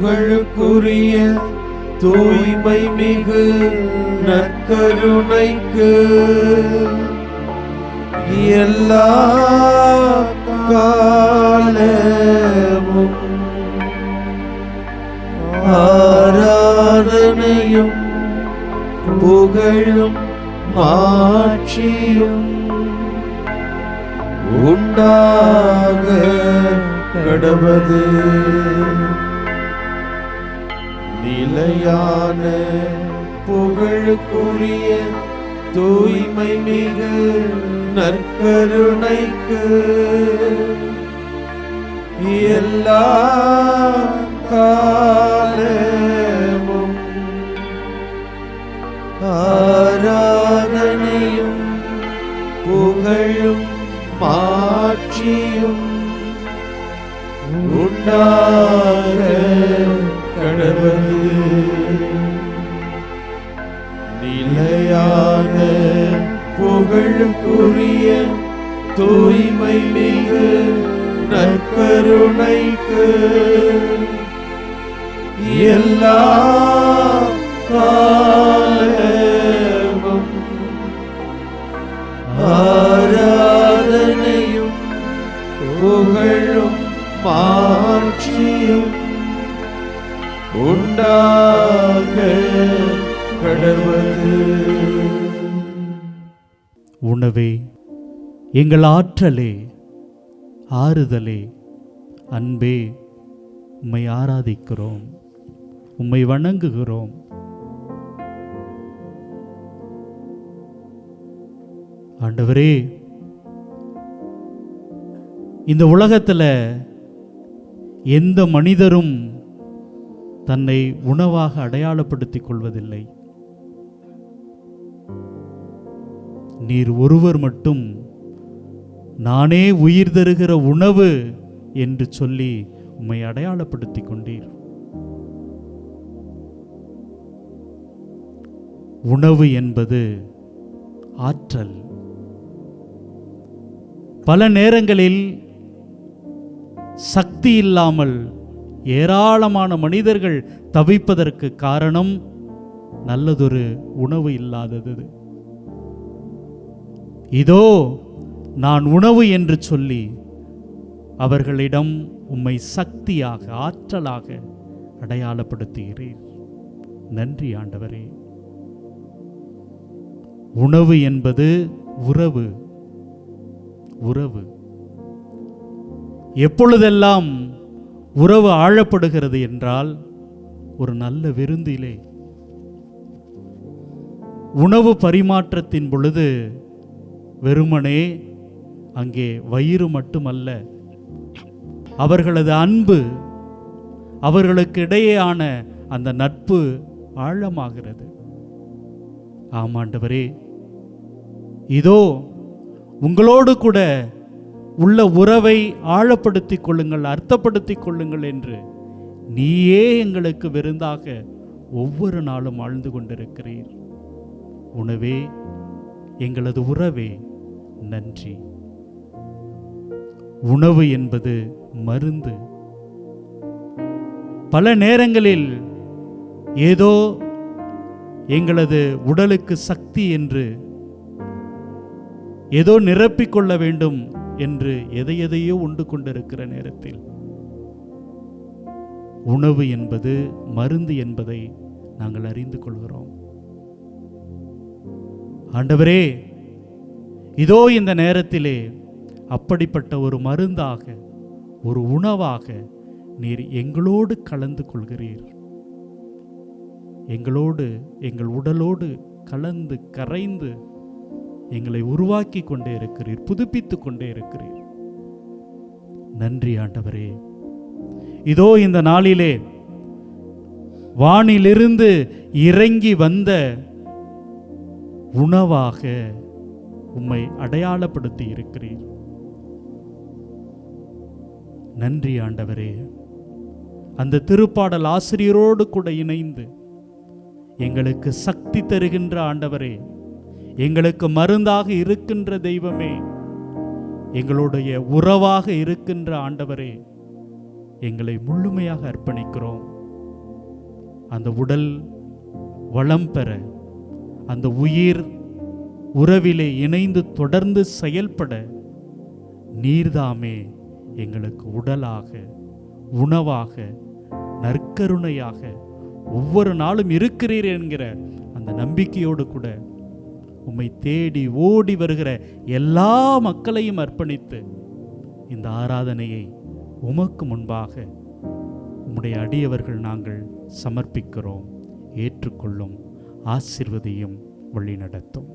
புகழுக்குரிய தூய்மை மிகு நற்கருணைக்கு எல்லா காலமும் ஆராதனையும் புகழும் மாட்சியும் உண்டாக கடவது. நிலையான புகழுக்குரிய தூய்மை மிகு நற்கருணைக்கு எல்லா காலமும் ஆராதனையும் புகழும் மாட்சியும் உண்டாக கடவது. நிலையான புகழுக்குரிய தூய்மை மிகு நற்கருணைக்கு எல்லா காலமும் ஆராதனையும் புகழும் மாட்சியும் உண்டாக கடவது. உணவே, எங்கள் ஆற்றலே, ஆறுதலே, அன்பே, உம்மை ஆராதிக்கிறோம், உம்மை வணங்குகிறோம். ஆண்டவரே, இந்த உலகத்தில் எந்த மனிதரும் தன்னை உணவாக அடையாளப்படுத்திக் கொள்வதில்லை. நீர் ஒருவர் மட்டும் நானே உயிர் தருகிற உணவு என்று சொல்லி உம்மை அடையாளப்படுத்திக் கொண்டீர். உணவு என்பது ஆற்றல். பல நேரங்களில் சக்தி இல்லாமல் ஏராளமான மனிதர்கள் தவிப்பதற்கு காரணம் நல்லதொரு உணவு இல்லாதது. இதோ நான் உணவு என்று சொல்லி அவர்களிடம் உம்மை சக்தியாக, ஆற்றலாக அடையாளப்படுத்துகிறீர். நன்றி ஆண்டவரே. உணவு என்பது உறவு. உறவு எப்பொழுதெல்லாம் உறவு ஆழப்படுகிறது என்றால் ஒரு நல்ல விருந்திலே, உணவு பரிமாற்றத்தின் பொழுது வெறுமனே அங்கே வயிறு மட்டுமல்ல, அவர்களது அன்பு, அவர்களுக்கு இடையேயான அந்த நட்பு ஆழமாகிறது. ஆமாண்டவரே, இதோ உங்களோடு கூட உள்ள உறவை ஆழப்படுத்திக் கொள்ளுங்கள், அர்த்தப்படுத்திக் கொள்ளுங்கள் என்று நீயே எங்களுக்கு விருந்தாக ஒவ்வொரு நாளும் ஆழ்ந்து கொண்டிருக்கிறீர். உணவே, எங்களது உறவே, நன்றி. உணவு என்பது மருந்து. பல நேரங்களில் ஏதோ எங்களது உடலுக்கு சக்தி என்று, ஏதோ நிரப்பிக்கொள்ள வேண்டும் என்று எதையெதையோ உண்டு கொண்டிருக்கிற நேரத்தில் உணவு என்பது மருந்து என்பதை நாங்கள் அறிந்து கொள்கிறோம். ஆண்டவரே, இதோ இந்த நேரத்திலே அப்படிப்பட்ட ஒரு மருந்தாக, ஒரு உணவாக நீர் எங்களோடு கலந்து கொள்கிறீர். எங்களோடு, எங்கள் உடலோடு கலந்து கரைந்து எங்களை உருவாக்கி கொண்டே இருக்கிறீர், புதுப்பித்துக் கொண்டே இருக்கிறீர். நன்றி ஆண்டவரே. இதோ இந்த நாளிலே வானிலிருந்து இறங்கி வந்த உணவாக உம்மை அடையாளப்படுத்தி இருக்கிறீர். நன்றி ஆண்டவரே. அந்த திருப்பாடல் ஆசிரியரோடு கூட இணைந்து எங்களுக்கு சக்தி தருகின்ற ஆண்டவரே, எங்களுக்கு மருந்தாக இருக்கின்ற தெய்வமே, எங்களுடைய உறவாக இருக்கின்ற ஆண்டவரே, எங்களை முழுமையாக அர்ப்பணிக்கிறோம். அந்த உடல் வளம் பெற, அந்த உயிர் உறவிலே இணைந்து தொடர்ந்து செயல்பட நீர்தாமே எங்களுக்கு உடலாக, உணவாக, நற்கருணையாக ஒவ்வொரு நாளும் இருக்கிறீர் என்கிற அந்த நம்பிக்கையோடு கூட உம்மை தேடி ஓடி வருகிற எல்லா மக்களையும் அர்ப்பணித்து இந்த ஆராதனையை உமக்கு முன்பாக உம்முடைய அடியவர்கள் நாங்கள் சமர்ப்பிக்கிறோம். ஏற்றுக்கொள்ளும், ஆசீர்வதியும், வழி நடத்தும்.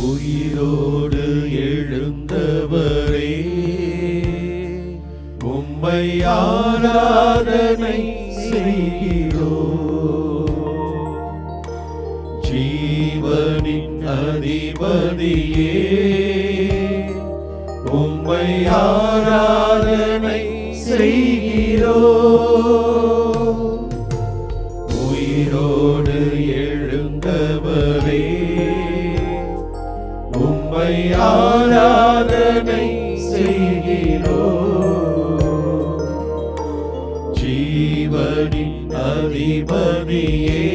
உயிரோடு எழுந்தவரே, உம்மை ஆராதனை செய்கிறோம். ஜீவனின் அதிபதியே, உம்மை ஆராதனை செய்கிறோம். உயிரோடு எழுந்தவரே, உம்மை ஆராதனை செய்கிறோம். ஜீவனின் அதிபதியே,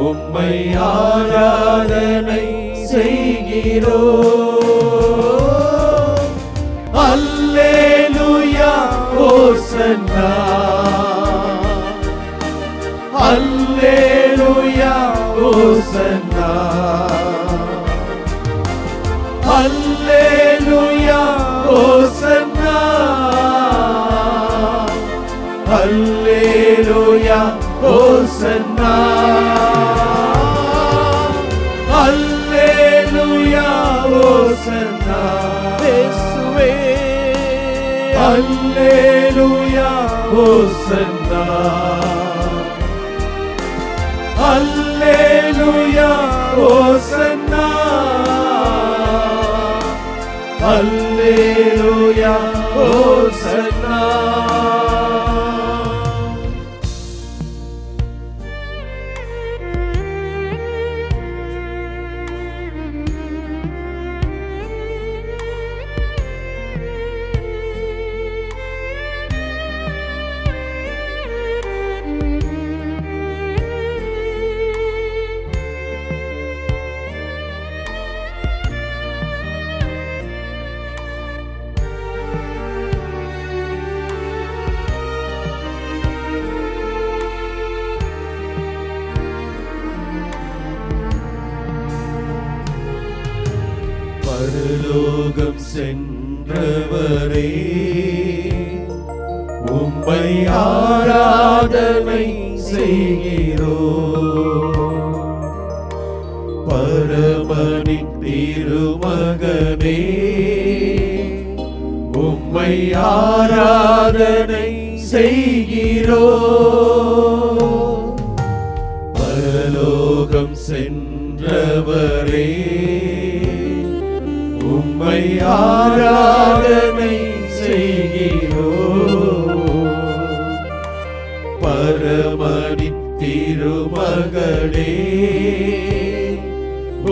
உம்மை ஆராதனை செய்கிறோம். அல்லேலூயா ஓசன்னா, அல்லேலூயா ஓசன்னா, அல்லேலூயா ஓசன்னா, அல்லேலூயா ஓசன்னா, அல்லேலூயா ஓசன்னா. இயேசுவே அல்லேலூயா ஓசன்னா, அல்லேலூயா ஓசன்னா, அல்லேலூயா ஓசன்னா. பரலோகம் சென்றவரே, உம்மை ஆராதனை செய்கிறோம். பரமனின் திருமகனே, உம்மை ஆராதனை செய்கிறோம். பரலோகம் சென்றவரே, உம்மை ஆராதனை செய்கிறோம். பரமனின் திருமகளே,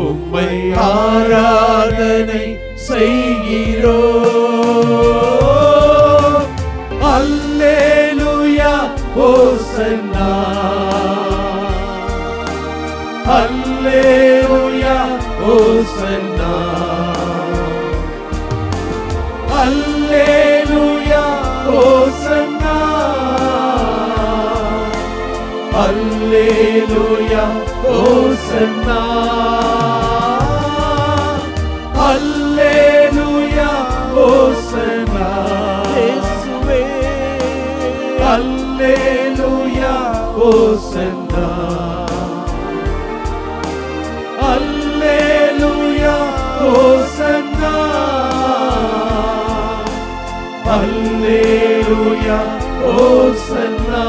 உம்மை ஆராதனை செய்கிறோம். அல்லேலூயா ஓசன்னா, அல்லேலூயா ஓசன்னா, அல்லேலூயா ஓசன்னா, அல்லேலூயா ஓசன்னா, அல்லேலூயா ஓசன்னா. இயேசுவே அல்லேலூயா ஓசன்னா, அல்லேலூயா ஓசன்னா.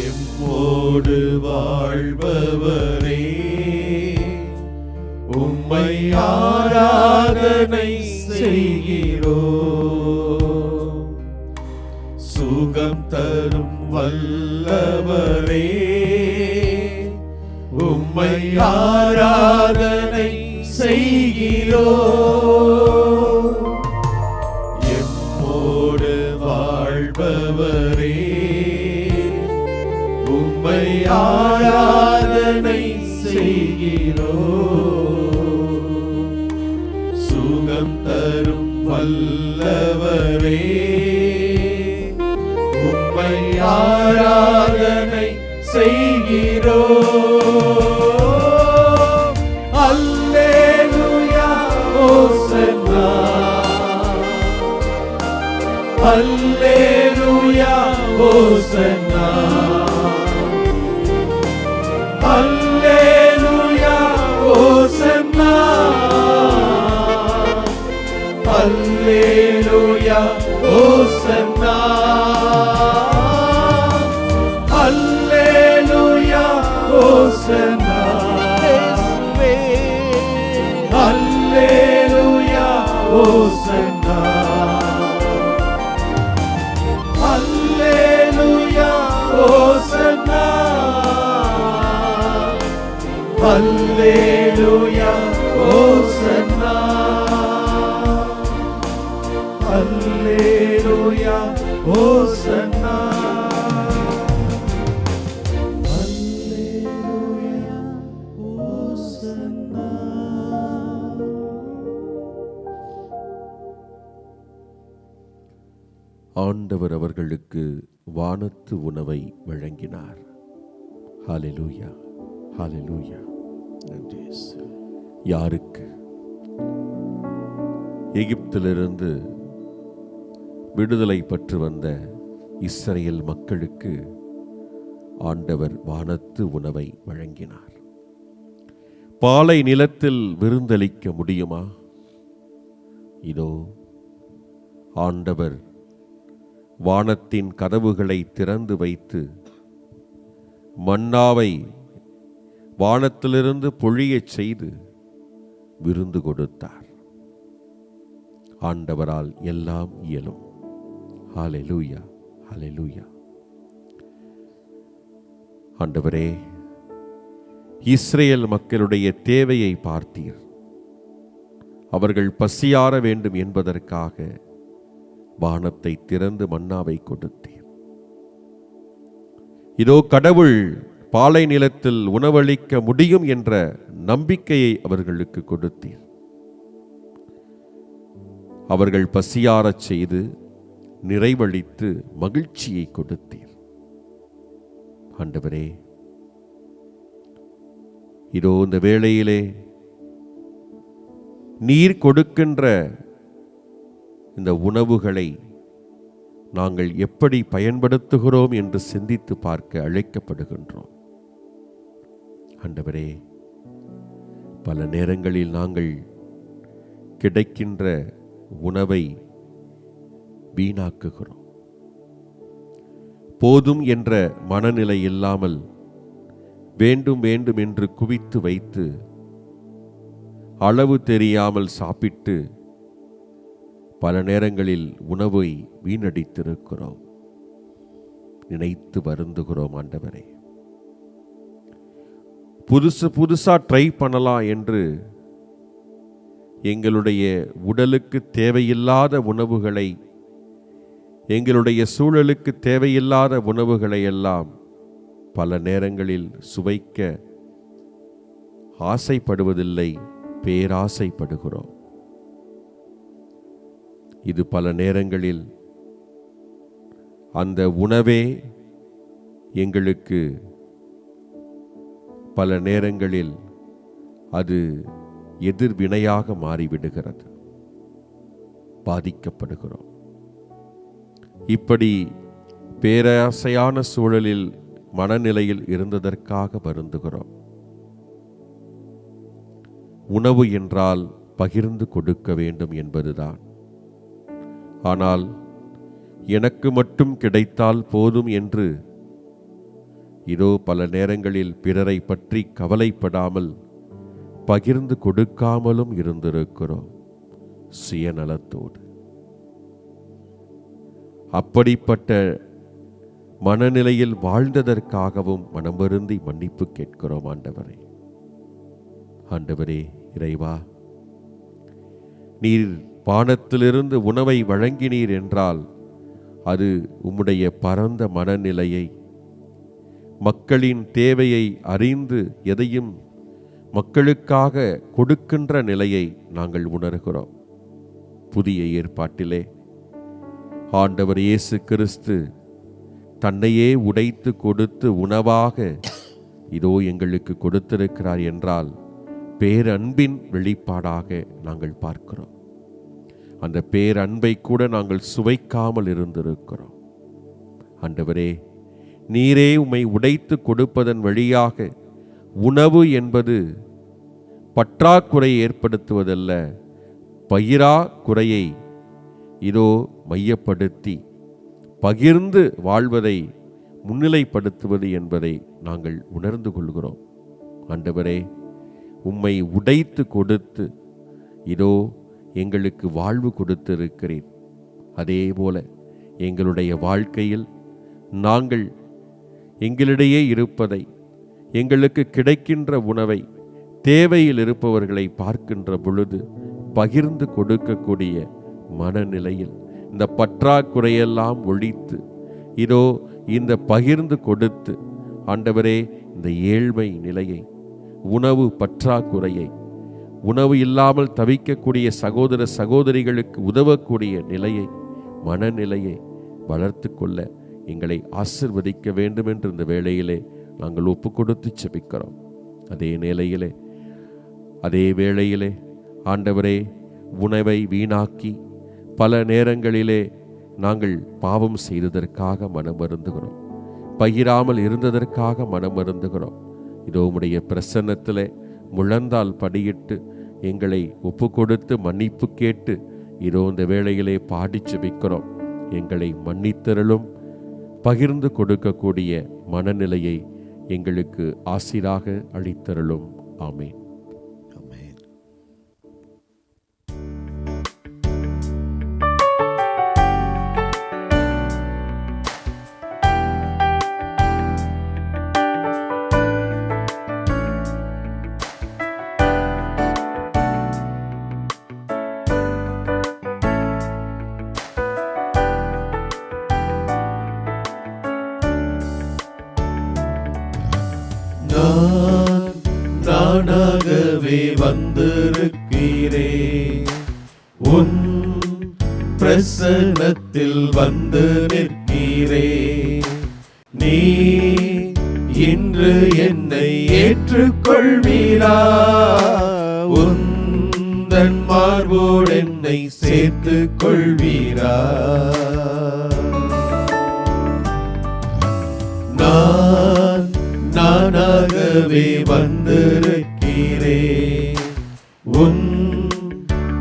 எம்மோடு வாழ்பவரே, உம்மை ஆராதனை செய்கிறோம். சுகம் தரும் வல்லவரே, உம்மை ஆராதனை செய்கிறோம். எம்மோடு வாழ்பவரே, உம்மை ஆராதனை செய்கிறோம். சுகம் தரும் வல்லவரே, உம்மை ஆராதனை செய்கிறோம். அல்லேலூயா ஓசன்னா, அல்லேலூயா ஓசன்னா, அல்லேலூயா ஓசன்னா, அல்லேலூயா ஓசன்னா, அல்லேலூயா ஓசன்னா. அல்லேலூயா ஓசன்னா, அல்லேலூயா ஓசன்னா, அல்லேலூயா ஓசன்னா, அல்லேலூயா ஓசன்னா, அல்லேலூயா ஓசன்னா. ஆண்டவர் அவர்களுக்கு வானத்து உணவை வழங்கினார். ஹல்லேலூயா, ஹல்லேலூயா. யாருக்கு? எகிப்திலிருந்து விடுதலை பெற்று வந்த இஸ்ரவேல் மக்களுக்கு ஆண்டவர் வானத்து உணவை வழங்கினார். பாலை நிலத்தில் விருந்தளிக்க முடியுமா? இதோ ஆண்டவர் வானத்தின் கதவுகளை திறந்து வைத்து மன்னாவை வானத்திலிருந்து பொழியச் செய்து விருந்து கொடுத்தார். ஆண்டவரால் எல்லாம் இயலும். ஹல்லேலூயா, ஹல்லேலூயா. ஆண்டவரே, இஸ்ரவேல் மக்களுடைய தேவையை பார்த்தீர். அவர்கள் பசியாற வேண்டும் என்பதற்காக வானத்தை திறந்து மன்னாவை கொடுத்தீர். இதோ கடவுள் பாலை நிலத்தில் உணவளிக்க முடியும் என்ற நம்பிக்கையை அவர்களுக்கு கொடுத்தீர். அவர்கள் பசியாறச் செய்து நிறைவளித்து மகிழ்ச்சியை கொடுத்தீர். ஆண்டவரே, இதோ இந்த வேளையிலே நீர் கொடுக்கின்ற இந்த உணவுகளை நாங்கள் எப்படி பயன்படுத்துகிறோம் என்று சிந்தித்து பார்க்க அழைக்கப்படுகின்றோம். ஆண்டவரே, பல நேரங்களில் நாங்கள் கிடைக்கின்ற உணவை வீணாக்குகிறோம். போதும் என்ற மனநிலை இல்லாமல் வேண்டும் வேண்டும் என்று குவித்து வைத்து அளவு தெரியாமல் சாப்பிட்டு பல நேரங்களில் உணவை வீணடித்திருக்கிறோம். நினைத்து வருந்துகிறோம். ஆண்டவரே, புதுசா ட்ரை பண்ணலாம் என்று எங்களுடைய உடலுக்கு தேவையில்லாத உணவுகளை, எங்களுடைய சூழலுக்கு தேவையில்லாத உணவுகளை எல்லாம் பல நேரங்களில் சுவைக்க ஆசைப்படுவதில்லை, பேராசைப்படுகிறோம். இது பல நேரங்களில் அந்த உணவே எங்களுக்கு பல நேரங்களில் அது எதிர்வினையாக மாறிவிடுகிறது, பாதிக்கப்படுகிறோம். இப்படி பேராசையான சூழலில் மனநிலையில் இருந்ததற்காக வருந்துகிறோம். உணவு என்றால் பகிர்ந்து கொடுக்க வேண்டும் என்பதுதான். ஆனால் எனக்கு மட்டும் கிடைத்தால் போதும் என்று இதோ பல நேரங்களில் பிறரை பற்றி கவலைப்படாமல் பகிர்ந்து கொடுக்காமலும் இருந்திருக்கிறோம், சுயநலத்தோடு. அப்படிப்பட்ட மனநிலையில் வாழ்ந்ததற்காகவும் மனம் வருந்தி மன்னிப்பு கேட்கிறோம். ஆண்டவரே, ஆண்டவரே, இறைவா, நீர் வானத்திலிருந்து உணவை வழங்கினீர் என்றால் அது உம்முடைய பரந்த மனநிலையை, மக்களின் தேவையை அறிந்து எதையும் மக்களுக்காக கொடுக்கின்ற நிலையை நாங்கள் உணர்கிறோம். புதிய ஏற்பாட்டிலே ஆண்டவர் இயேசு கிறிஸ்து தன்னையே உடைத்து கொடுத்து உணவாக இதோ எங்களுக்கு கொடுத்திருக்கிறார் என்றால் பேரன்பின் வெளிப்பாடாக நாங்கள் பார்க்கிறோம். அந்த பேரன்பை கூட நாங்கள் சுவைக்காமல் இருந்திருக்கிறோம். ஆண்டவரே, நீரே உம்மை உடைத்து கொடுப்பதன் வழியாக உணவு பற்றாக்குறை ஏற்படுத்துவதல்ல, பகிராக்குறையை இதோ மையப்படுத்தி பகிர்ந்து வாழ்வதை முன்னிலைப்படுத்துவது என்பதை நாங்கள் உணர்ந்து கொள்கிறோம். ஆண்டவரே, உம்மை உடைத்து கொடுத்து இதோ எங்களுக்கு வாழ்வு கொடுத்திருக்கிறீர். அதே போல எங்களுடைய வாழ்க்கையில் நாங்கள் எங்களிடையே இருப்பதை, எங்களுக்கு கிடைக்கின்ற உணவை, தேவையில் இருப்பவர்களை பார்க்கின்ற பொழுது பகிர்ந்து கொடுக்கக்கூடிய மனநிலையில் இந்த பற்றாக்குறையெல்லாம் ஒழித்து இதோ இந்த பகிர்ந்து கொடுத்து ஆண்டவரே, இந்த ஏழ்மை நிலையை, உணவு பற்றாக்குறையை, உணவு இல்லாமல் தவிக்கக்கூடிய சகோதர சகோதரிகளுக்கு உதவக்கூடிய நிலையை, மனநிலையை வளர்த்து கொள்ள எங்களை ஆசிர்வதிக்க வேண்டும் என்று இந்த வேளையிலே நாங்கள் ஒப்பு கொடுத்து செபிக்கிறோம். அதே வேளையிலே ஆண்டவரே, உணவை வீணாக்கி பல நேரங்களிலே நாங்கள் பாவம் செய்ததற்காக மனம் வருந்துகிறோம், பகிராமல் இருந்ததற்காக மனம் வருந்துகிறோம். இதோ உம்முடைய பிரசன்னத்திலே முழந்தால் படியிட்டு எங்களை ஒப்பு கொடுத்து மன்னிப்பு கேட்டு இதோ இந்த வேளையிலே பாடி செபிக்கிறோம். எங்களை மன்னித்தருளும், பகிர்ந்து கொடுக்கக்கூடிய மனநிலையை எங்களுக்கு ஆசீராக அளித்தருளும். ஆமென். நானாகவே வந்திருக்கிறேன், உன் பிரசன்னத்தில் வந்து நிற்கிறேன். நீ இன்று என்னை ஏற்றுக்கொள்வீரா? உந்தன் மார்போடு என்னை சேர்த்துக் கொள்வீரா? நானாகவே வந்திருக்கிறேன், உன்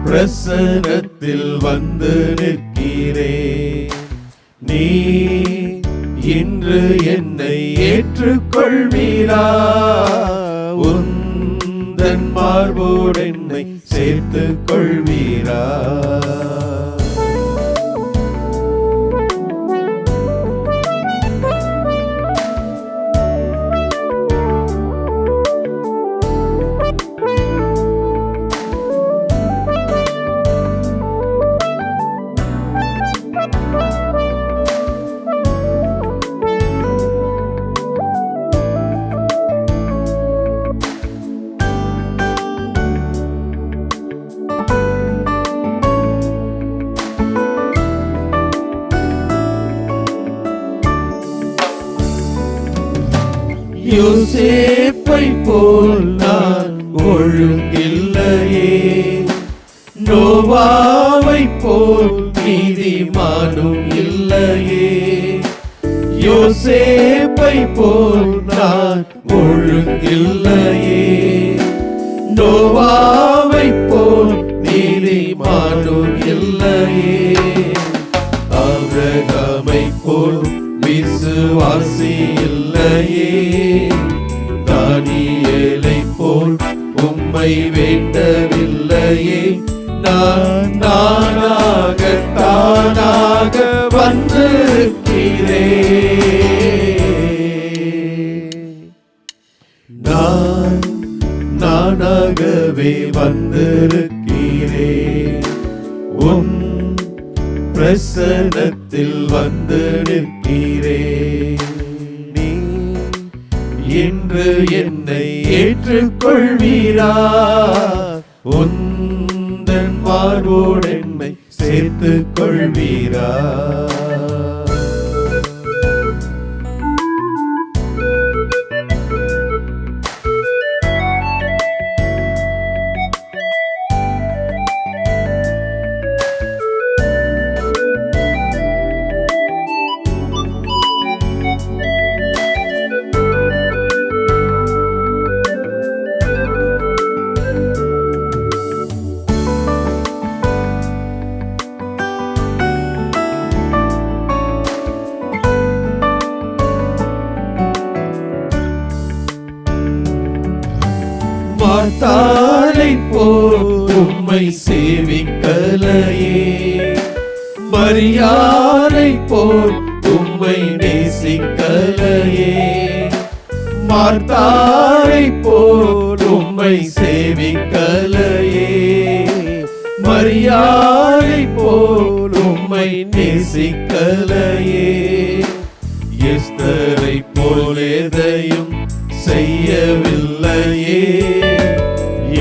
பிரசன்னத்தில் வந்து நிற்கிறேன். நீ இன்று என்னை ஏற்றுக்கொள்வீரா? உந்தன் மார்போடு என்னை சேர்த்துக் கொள்வீரா? யோசேப்பை போல் நான் ஒழுங்கில்லையே, நோவாவை போல் நீதிமானும் இல்லையே. யோசேப்பை போல் நான் ஒழுங்கில்லையே, நோவாவை போல் நீதிமானும் இல்லையே. ஆபிரகாமை போல் விசுவாசி இல்லையே, தானியேலை போல் உம்மை வேண்டவில்லையே. நான் நானாக தானாக வந்திருக்கிறேன், நான் நானாகவே வந்திருக்கிறேன். உம் பிரசன்னத்தில் வந்து நிற்கிறேன். நீ இன்று என்னை ஏற்றுக்கொள்வீரா, உந்தன் மார்போடு என்னை சேர்த்துக் கொள்வீரா. மார்த்தாளை போல் உம்மை சேவிக்கலையே, மரியாதை போல் உம்மை நேசிக்கலையே. மார்த்தாளை போல் உம்மை சேவிக்கலையே, மரியாதை போல் உம்மை நேசிக்கலையே. எஸ்தரை போல் எதையும் செய்யவில்லையே,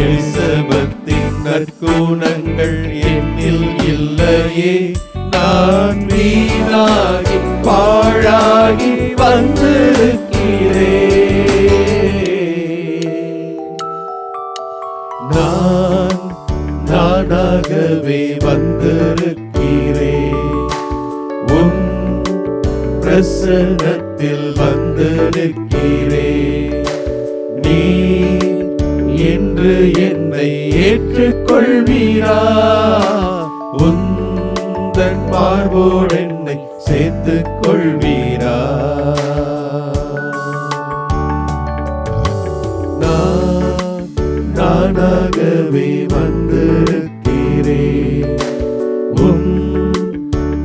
எலிசபெத்தின் நற்குணங்கள் என்னில் இல்லையே. நான் வீணாகி பாழாகி வந்திருக்கிறேன், நான் நானாகவே வந்திருக்கிறேன். உம் பிரசன்னத்தில் வந்து நிற்கிறேன். நீ என்று என்னை ஏற்றுக்கொள்வீரா, உந்தன் மார்போடு என்னை சேர்த்துக் கொள்வீரா. நான் நானாகவே வந்திருக்கிறேன், உம்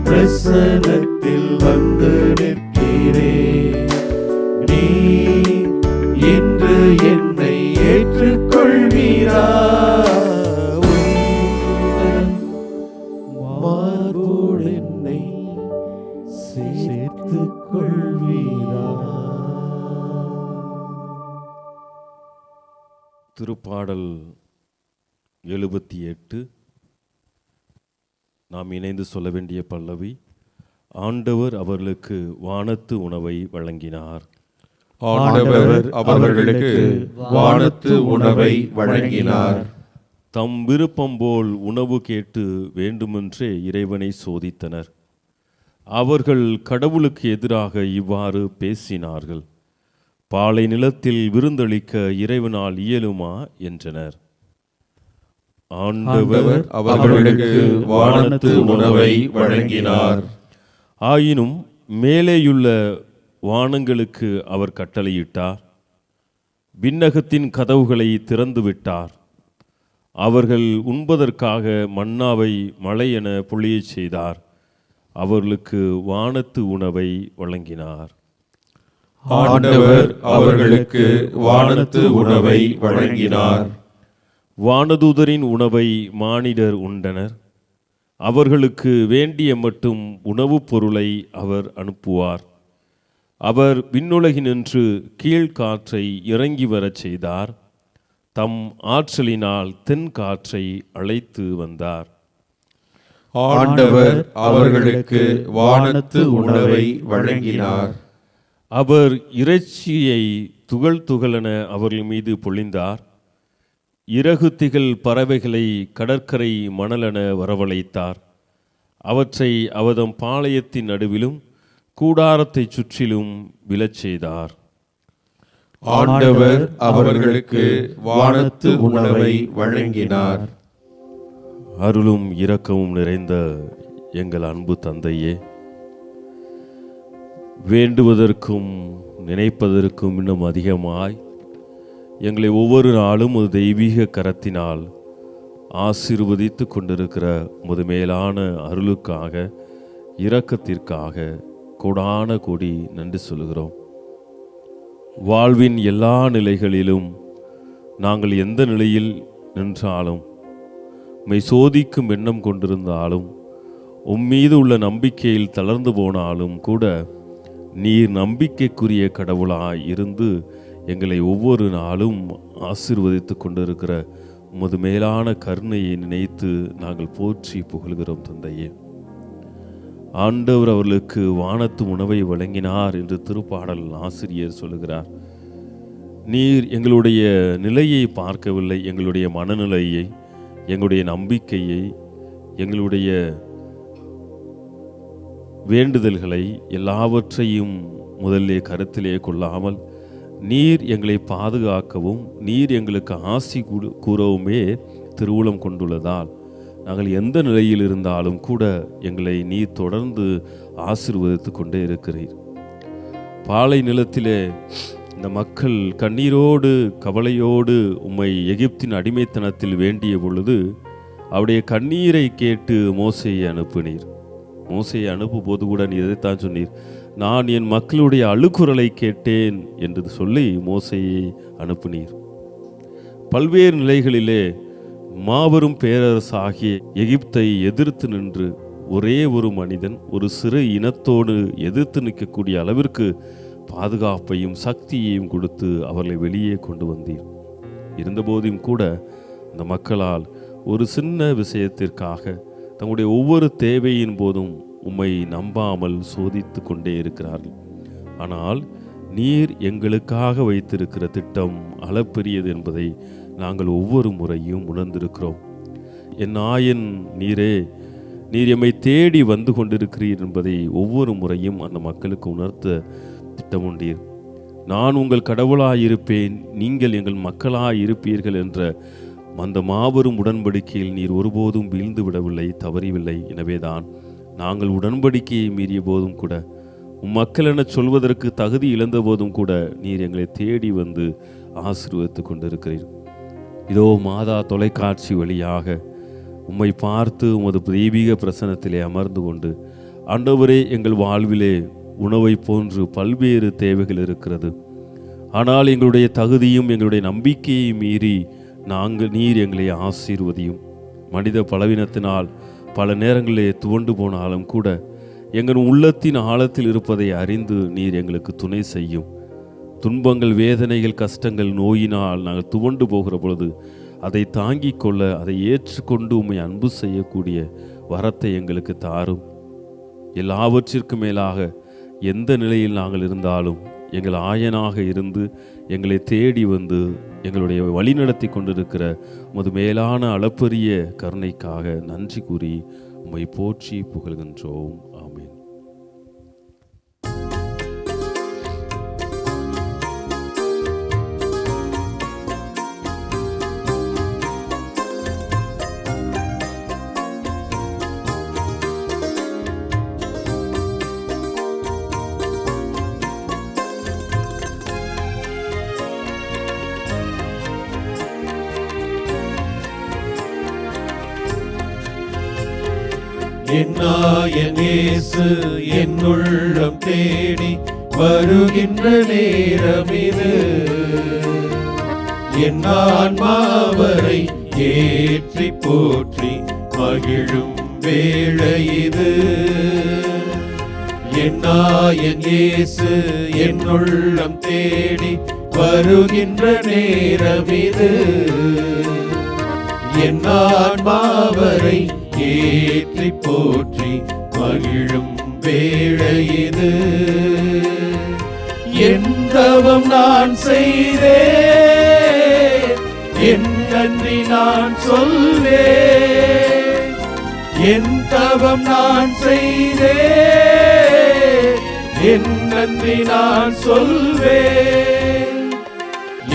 பிரசன்னத்தில் வந்து நிற்கிறேன். நீ என்று என்னை ஏற்றுக்கொள்வீரா, உந்தன் மார்போடு என்னை சேர்த்துக் கொள்வீரா. திருப்பாடல் 78. நாம் இணைந்து சொல்ல வேண்டிய பல்லவி. ஆண்டவர் அவர்களுக்கு வானத்து உணவை வழங்கினார். ஆண்டவர் அவர்களுக்கு வானத்து உணவை வழங்கினார். தம் விருப்பம் போல் உணவு கேட்டு வேண்டுமென்றே இறைவனை சோதித்தனர். அவர்கள் கடவுளுக்கு எதிராக இவ்வாறு பேசினார்கள். பாலை நிலத்தில் விருந்தளிக்க இறைவனால் இயலுமா என்றனர். ஆண்டவர் அவர்களுக்கு வானத்து உணவை வழங்கினார். ஆயினும் மேலேயுள்ள வானங்களுக்கு அவர் கட்டளையிட்டார். விண்ணகத்தின் கதவுகளை திறந்து விட்டார். அவர்கள் உண்பதற்காக மன்னாவை மழையென பொழியச் செய்தார். அவர்களுக்கு வானத்து உணவை வழங்கினார். ஆண்டவர் அவர்களுக்கு வானத்து உணவை வழங்கினார். வானதூதரின் உணவை மானிடர் உண்டனர். அவர்களுக்கு வேண்டிய மட்டும் உணவுப் பொருளை அவர் அனுப்புவார். அவர் விண்ணுலகினின்று கீழ்காற்றை இறங்கி வரச் செய்தார். தம் ஆற்றலினால் தென்காற்றை அழைத்து வந்தார். ஆண்டவர் அவர்களுக்கு வானத்து உணவை வழங்கினார். அவர் இறைச்சியை துகள் துகளென அவர்கள் மீது பொழிந்தார். இறகு திகழ் பறவைகளை கடற்கரை மணலென வரவழைத்தார். அவற்றை அவதம் பாளையத்தின் நடுவிலும் கூடாரத்தை சுற்றிலும் விழச் செய்தார். ஆண்டவர் அவர்களுக்கு வானத்து உணவை வழங்கினார். அருளும் இரக்கமும் நிறைந்த எங்கள் அன்பு தந்தையே, வேண்டுவதற்கும் நினைப்பதற்கும் இன்னும் அதிகமாய் எங்களை ஒவ்வொரு நாளும் ஒரு தெய்வீக கரத்தினால் ஆசீர்வதித்து கொண்டிருக்கிற உமது மேலான அருளுக்காக, இரக்கத்திற்காக கோடான கோடி நன்றி சொல்கிறோம். வாழ்வின் எல்லா நிலைகளிலும் நாங்கள் எந்த நிலையில் நின்றாலும், உம்மை சோதிக்கும் எண்ணம் கொண்டிருந்தாலும், உம்மீது உள்ள நம்பிக்கையில் தளர்ந்து போனாலும் கூட நீர் நம்பிக்கைக்குரிய கடவுளாய் இருந்து எங்களை ஒவ்வொரு நாளும் ஆசீர்வதித்து கொண்டிருக்கிற உமது மேலான கருணையை நினைத்து நாங்கள் போற்றி புகழ்கிறோம் தந்தையே. ஆண்டவர் அவர்களுக்கு வானத்து உணவை வழங்கினார் என்று திருப்பாடல் ஆசிரியர் சொல்லுகிறார். நீர் எங்களுடைய நிலையை பார்க்கவில்லை, எங்களுடைய மனநிலையை, எங்களுடைய நம்பிக்கையை, எங்களுடைய வேண்டுதல்களை எல்லாவற்றையும் முதல்லே கருத்திலே கொள்ளாமல் நீர் எங்களை பாதுகாக்கவும் நீர் எங்களுக்கு ஆசி கூறவுமே திருவுளம் கொண்டுள்ளதால் நாங்கள் எந்த நிலையில் இருந்தாலும் கூட எங்களை நீர் தொடர்ந்து ஆசீர்வதித்து கொண்டே இருக்கிறீர். பாலை நிலத்திலே இந்த மக்கள் கண்ணீரோடு கவலையோடு உம்மை எகிப்தின் அடிமைத்தனத்தில் வேண்டிய பொழுது அவருடைய கண்ணீரை கேட்டு மோசேயை அனுப்பினீர். மோசேயை அனுப்பும் போது கூட நீ எதைத்தான் சொன்னீர்? நான் என் மக்களுடைய அழுகுரலை கேட்டேன் என்று சொல்லி மோசேயை அனுப்பினீர். பல்வேறு நிலைகளிலே மாபெரும் பேரரசாகிய எகிப்தை எதிர்த்து நின்று ஒரே ஒரு மனிதன் ஒரு சிறு இனத்தோடு எதிர்த்து நிற்கக்கூடிய அளவிற்கு பாதுகாப்பையும் சக்தியையும் கொடுத்து அவர்களை வெளியே கொண்டு வந்தீர். இருந்தபோதும் கூட அந்த மக்களால் ஒரு சின்ன விஷயத்திற்காக தங்களுடைய ஒவ்வொரு தேவையின் போதும் உம்மை நம்பாமல் சோதித்து கொண்டே இருக்கிறார்கள். ஆனால் நீர் எங்களுக்காக வைத்திருக்கிற திட்டம் அளப்பெரியது என்பதை நாங்கள் ஒவ்வொரு முறையும் உணர்ந்திருக்கிறோம். என் ஆயன் நீரே, நீர் எம்மை தேடி வந்து கொண்டிருக்கிறீர் என்பதை ஒவ்வொரு முறையும் அந்த மக்களுக்கு உணர்த்த திட்டமுண்டீர். நான் உங்கள் கடவுளாயிருப்பேன், நீங்கள் எங்கள் மக்களாயிருப்பீர்கள் என்ற அந்த மாபெரும் உடன்படிக்கையில் நீர் ஒருபோதும் வீழ்ந்து விடவில்லை, தவறிவில்லை. எனவேதான் நாங்கள் உடன்படிக்கையை மீறிய போதும் கூட, மக்கள் என சொல்வதற்கு தகுதி இழந்த போதும் கூட நீர் எங்களை தேடி வந்து ஆசீர்வதித்து கொண்டிருக்கிறீர். இதோ மாதா தொலைக்காட்சி வழியாக உம்மை பார்த்து உமது தெய்வீக பிரசன்னத்திலே அமர்ந்து கொண்டு, ஆண்டவரே, எங்கள் வாழ்விலே உணவை போன்று பல்வேறு தேவைகள் இருக்கிறது. ஆனால் எங்களுடைய தகுதியும் எங்களுடைய நம்பிக்கையை மீறி நீர் எங்களை ஆசீர்வதியும். மனித பலவீனத்தினால் பல நேரங்களிலே துவண்டு போனாலும் கூட எங்கள் உள்ளத்தின் ஆழத்தில் இருப்பதை அறிந்து நீர் எங்களுக்கு துணை செய்யும். துன்பங்கள், வேதனைகள், கஷ்டங்கள், நோயினால் நாங்கள் துவண்டு போகிற பொழுது அதை தாங்கிக் கொள்ள, அதை ஏற்றுக்கொண்டு உம்மை அன்பு செய்யக்கூடிய வரத்தை எங்களுக்கு தாரும். எல்லாவற்றிற்கும் மேலாக எந்த நிலையில் நாங்கள் இருந்தாலும் எங்கள் ஆயனாக இருந்து எங்களை தேடி வந்து எங்களுடைய வழி நடத்தி கொண்டிருக்கிற உமது மேலான அளப்பரிய கருணைக்காக நன்றி கூறி உம்மை போற்றி புகழ்கின்றோம். ஆமென். என் நாயன் இயேசு என் உள்ளம் தேடி வருகின்ற நேரம் இது. என் ஆன்மாவரை ஏற்றி போற்றி மகிழும் வேளை இது. என் நாயன் இயேசு என் உள்ளம் தேடி வருகின்ற நேரம் இது. என் ஆன்மாவரை ஏற்றி போற்றி மகிழும் வேளை இது. என் தவம் நான் செய்தேன், என் நன்றி நான் சொல்வேன். என் தவம் நான் செய்தேன், என் நன்றி நான் சொல்வேன்.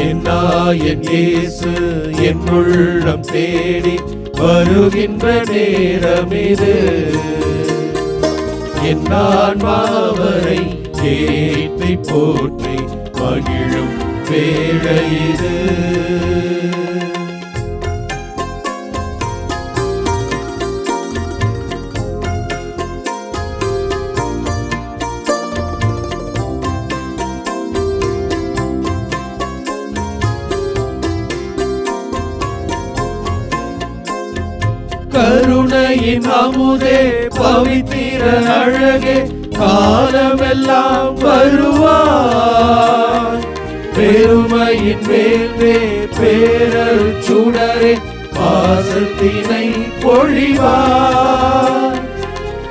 என் நாயன் இயேசு என் உள்ளம் தேடி வருகின்ற நேரம் இது. என் ஆன்மாவரை ஏற்றி போற்றி மகிழும் வேளை இது. கருணையின் அமுதே, பவித்திர அழகே, காலமெல்லாம் வருவாய். பெருமையின் வேந்தே, பேரருட் சுடரே, பாசத்தினை பொழிவாய்.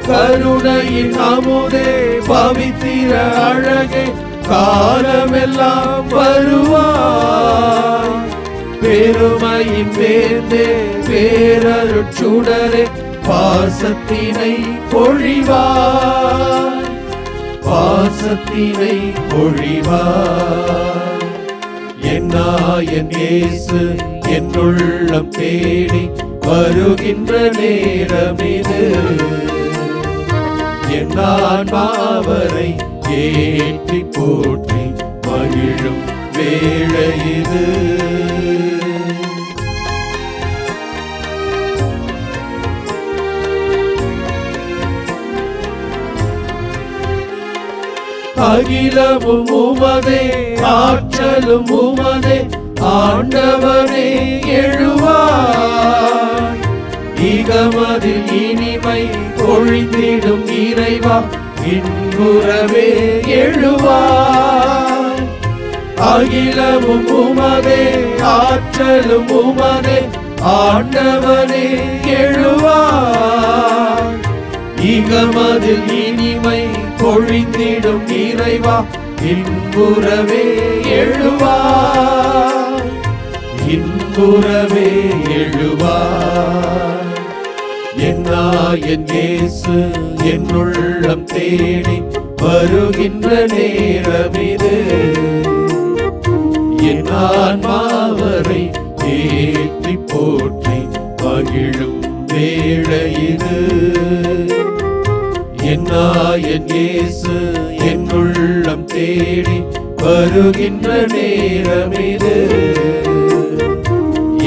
கருணையின் அமுதே, பவித்திர அழகே, காலமெல்லாம் வருவாய். பெருமையின் வேந்தே, பேரருட் சுடரே, பாசத்தினை பொழிவாய். பாசத்தினை பொழிவாய். என் நாயன் இயேசு என் உள்ளம் தேடி வருகின்ற நேரம் இது. என் ஆன்மாவரை ஏற்றி போற்றி மகிழும் வேளை இது. அகிலமும் உமதே, ஆற்றலும் உமதே, ஆண்டவனே எழுவாய். இகமதில் இனிமை பொழிந்திடும் இறைவா, இன்புறவே எழுவாய். அகிலமும் உமதே, ஆற்றலும் உமதே, ஆண்டவனே எழுவாய். இகமதில் இனிமை பொழிந்திடும் இறைவா, இன்புறவே எழுவாய். இன்புறவே எழுவாய். என் நாயன் இயேசு என் உள்ளம் தேடி வருகின்ற நேரம் இது. என் ஆன்மாவரை ஏற்றி போற்றி மகிழும் வேளை இது. என் நாயன் இயேசு என் உள்ளம் தேடி வருகின்ற நேரம் இது.